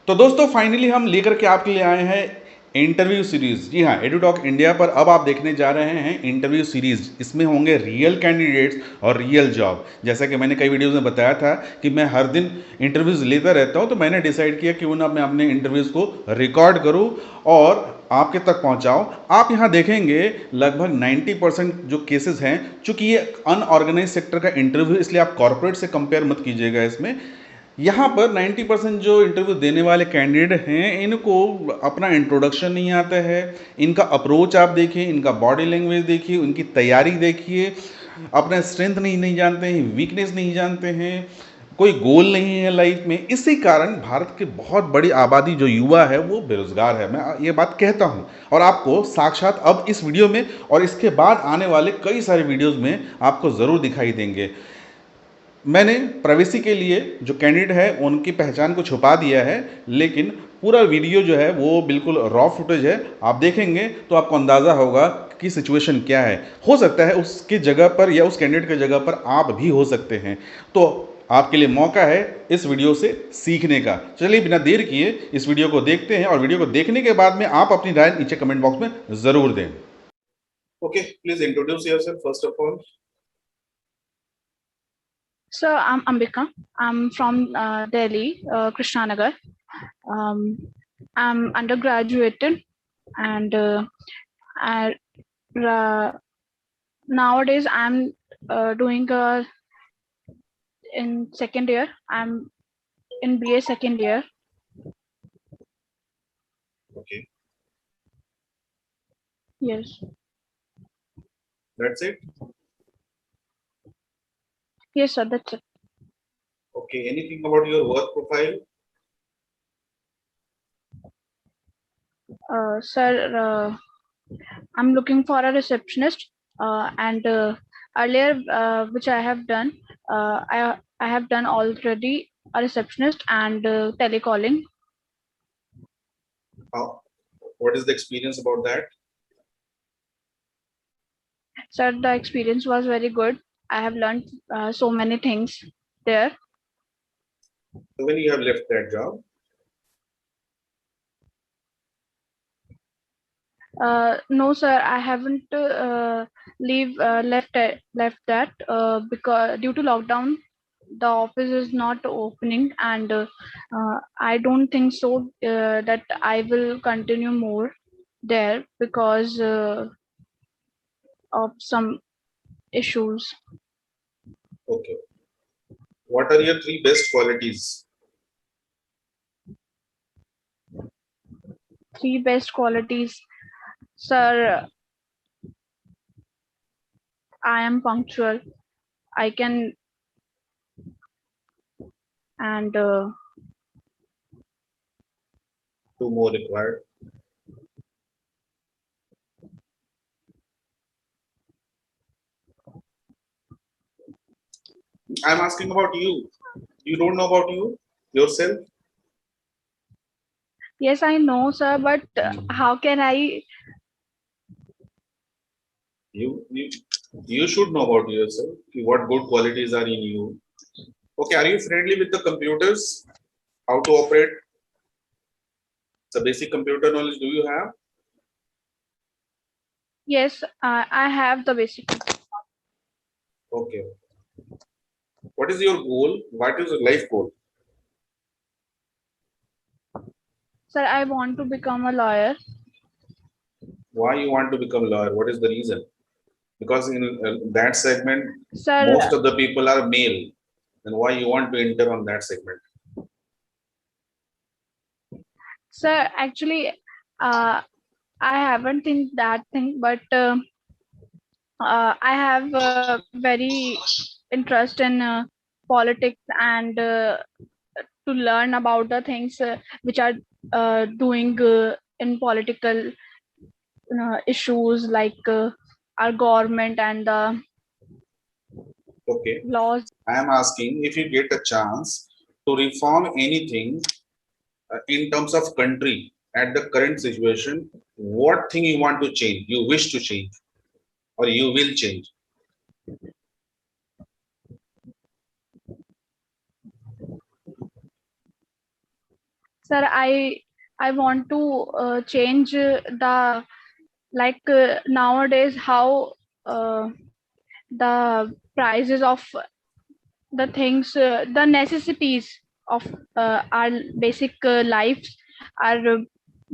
तो दोस्तों फाइनली हम लेकर के आपके लिए आए हैं इंटरव्यू सीरीज। जी हाँ, एडुटॉक इंडिया पर अब आप देखने जा रहे हैं इंटरव्यू सीरीज। इसमें होंगे रियल कैंडिडेट्स और रियल जॉब। जैसा कि मैंने कई वीडियोस में बताया था कि मैं हर दिन इंटरव्यूज लेता रहता हूं, तो मैंने डिसाइड किया क्यों ना मैं अपने इंटरव्यूज को रिकॉर्ड करूं और आपके तक पहुंचाऊं। आप यहां देखेंगे लगभग 90% जो केसेस हैं, चूंकि ये अनऑर्गेनाइज सेक्टर का इंटरव्यू है इसलिए आप कॉर्पोरेट से कंपेयर मत कीजिएगा। इसमें यहाँ पर 90% जो इंटरव्यू देने वाले कैंडिडेट हैं, इनको अपना इंट्रोडक्शन नहीं आता है। इनका अप्रोच आप देखिए, इनका बॉडी लैंग्वेज देखिए, उनकी तैयारी देखिए। अपना स्ट्रेंथ नहीं जानते हैं, वीकनेस नहीं जानते हैं, कोई गोल नहीं है लाइफ में। इसी कारण भारत की बहुत बड़ी आबादी जो युवा है वो बेरोजगार है। मैं ये बात कहता हूँ और आपको साक्षात अब इस वीडियो में और इसके बाद आने वाले कई सारे वीडियोस में आपको ज़रूर दिखाई देंगे। मैंने प्राइवेसी के लिए जो कैंडिडेट है उनकी पहचान को छुपा दिया है, लेकिन पूरा वीडियो जो है वो बिल्कुल रॉ फुटेज है। आप देखेंगे तो आपको अंदाज़ा होगा कि सिचुएशन क्या है। हो सकता है उसकी जगह पर या उस कैंडिडेट की जगह पर आप भी हो सकते हैं। तो आपके लिए मौका है इस वीडियो से सीखने का। चलिए बिना देर किए इस वीडियो को देखते हैं और वीडियो को देखने के बाद में आप अपनी राय नीचे कमेंट बॉक्स में ज़रूर दें। Okay, please introduce yourself first of all. So I'm Ambika. I'm from Delhi, Krishnanagar. Um, I'm undergraduated, and I, nowadays I'm doing in second year. I'm in BA second year. Okay, Yes. that's it. Yes, sir. That's it. Okay, anything about your work profile? Sir, I'm looking for a receptionist, and earlier, which I have done, I have done already a receptionist and telecalling. How? What is the experience about that? So the experience was very good. I have learned so many things there. So when you have left that job? No, sir, I haven't left that because due to lockdown, the office is not opening, and I don't think so that I will continue more there because of some issues. Okay. What are your three best qualities? Three best qualities, sir. I am punctual. I can and Two more required. I'm asking about you. You don't know about you yourself? yes, I know, sir, but how can I? You should know about yourself. What good qualities are in you? Okay, are you friendly with the computers? How to operate? The basic computer knowledge do you have? Yes, I have the basic. Okay. What is your goal? What is your life goal? Sir, I want to become a lawyer. Why you want to become a lawyer? What is the reason? Because in that segment, Sir, most of the people are male. Then why you want to enter on that segment? sir, actually, I haven't think that thing, but I have very interest in politics and to learn about the things which are doing in political issues like our government and the Okay. laws. I am asking if you get a chance to reform anything in terms of country at the current situation, what thing you want to change, you wish to change, or you will change? Sir, I want to change the nowadays how the prices of the things, the necessities of our basic lives are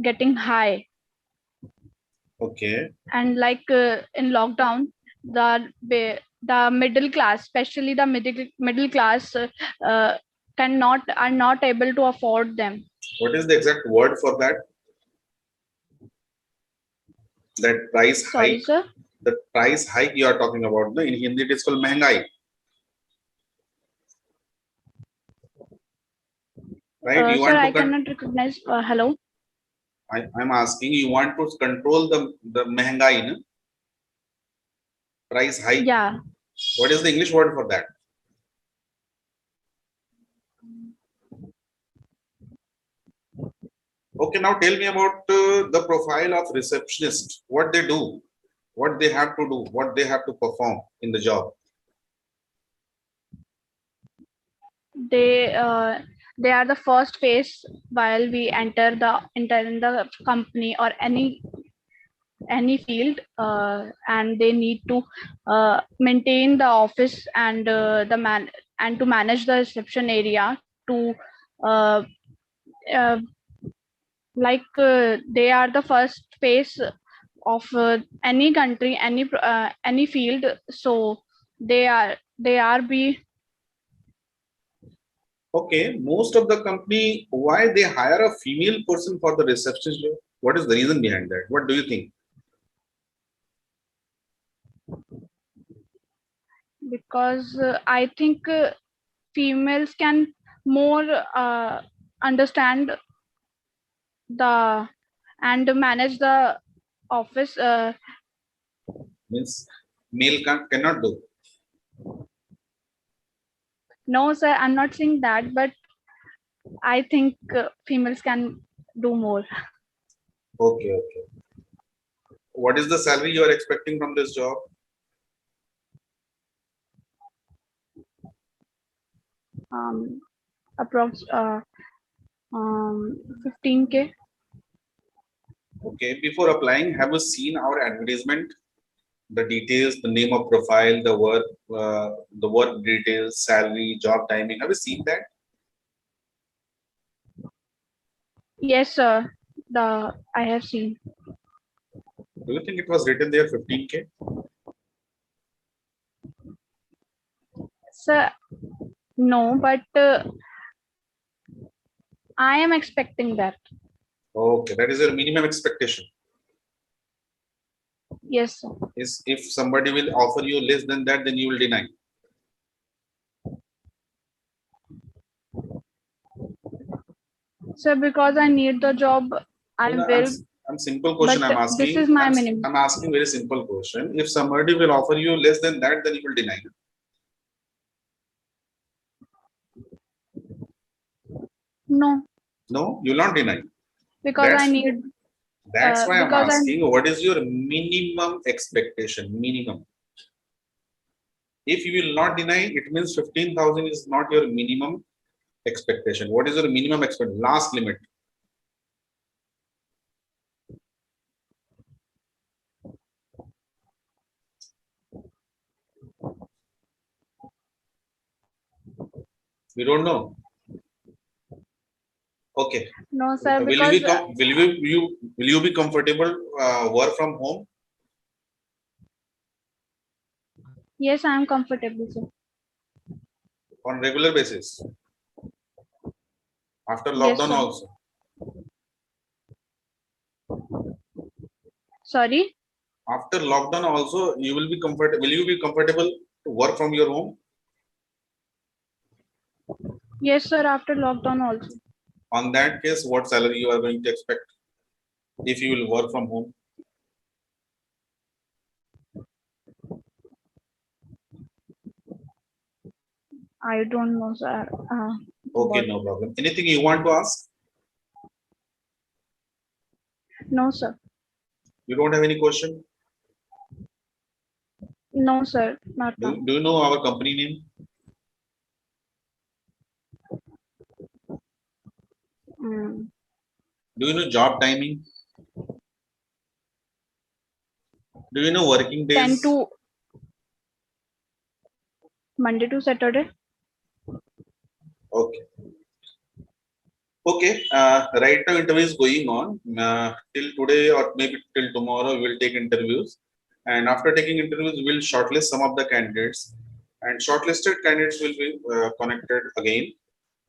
getting high, Okay. and in lockdown, the middle class, especially the middle class, cannot are not able to afford them. What is the exact word for that? That price Sorry, hike. sir. The price hike you are talking about. No? In Hindi, it is called महंगाई. Right? You Sir, want I to cannot recognize. Hello. I'm asking. You want to control the महंगाई, no? Price hike. Yeah. What is the English word for that? Okay, now tell me about the profile of receptionist. What they do, what they have to do, what they have to perform in the job. They are the first phase while we enter in the company or any field, and they need to maintain the office and to manage the reception area to uh, uh, they are the first phase of any country, any field. So they are be. Okay, most of the company, why they hire a female person for the receptionist job? What is the reason behind that? What do you think? Because I think females can more understand the and manage the office. Means male cannot do. No, sir, I'm not saying that, but I think females can do more. Okay, okay. What is the salary you are expecting from this job? Approx 15K. Okay, before applying, have you seen our advertisement? The details, the name of profile, the work details, salary, job timing. Have you seen that? Yes, sir. I have seen. Do you think it was written there 15K? Sir, no, but I am expecting that. Okay, that is your minimum expectation. Yes, sir. Is if somebody will offer you less than that, then you will deny. Sir, because I need the job, I No, will. I'm simple But question I'm this asking. is my minimum. I'm asking very simple question. If somebody will offer you less than that, then you will deny. No, No, you will not deny. because I That's need. that's why I'm Because I. asking. What is your minimum expectation? Minimum. If you will not deny, it means 15,000 is not your minimum expectation. What is your minimum expectation? Last limit. We don't know. Okay. No, sir, Will you because be will you be comfortable work from home? yes, I am comfortable, sir. On regular basis after Yes, lockdown sir. also? Sorry. After lockdown also you will be comfortable. Will you be comfortable to work from your home? Yes, sir. After lockdown also. On that case, what salary you are going to expect if you will work from home? I don't know, sir. Okay, But no problem. Anything you want to ask? no, sir. You don't have any question? No, sir. Not now. Do you know our company name? Mm, Do you know job timing? Do you know working 10 days? to Monday to Saturday. Okay. Okay. Right now interview is going on. Till today or maybe till tomorrow, we'll take interviews. And after taking interviews, we'll shortlist some of the candidates. And shortlisted candidates will be connected again.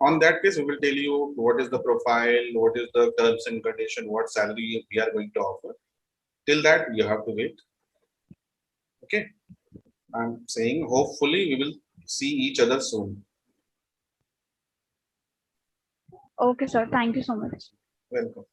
On that case, we will tell you what is the profile, what is the terms and condition, what salary we are going to offer. Till that, you have to wait. Okay. I'm saying hopefully we will see each other soon. Okay, sir. Thank you so much. Welcome.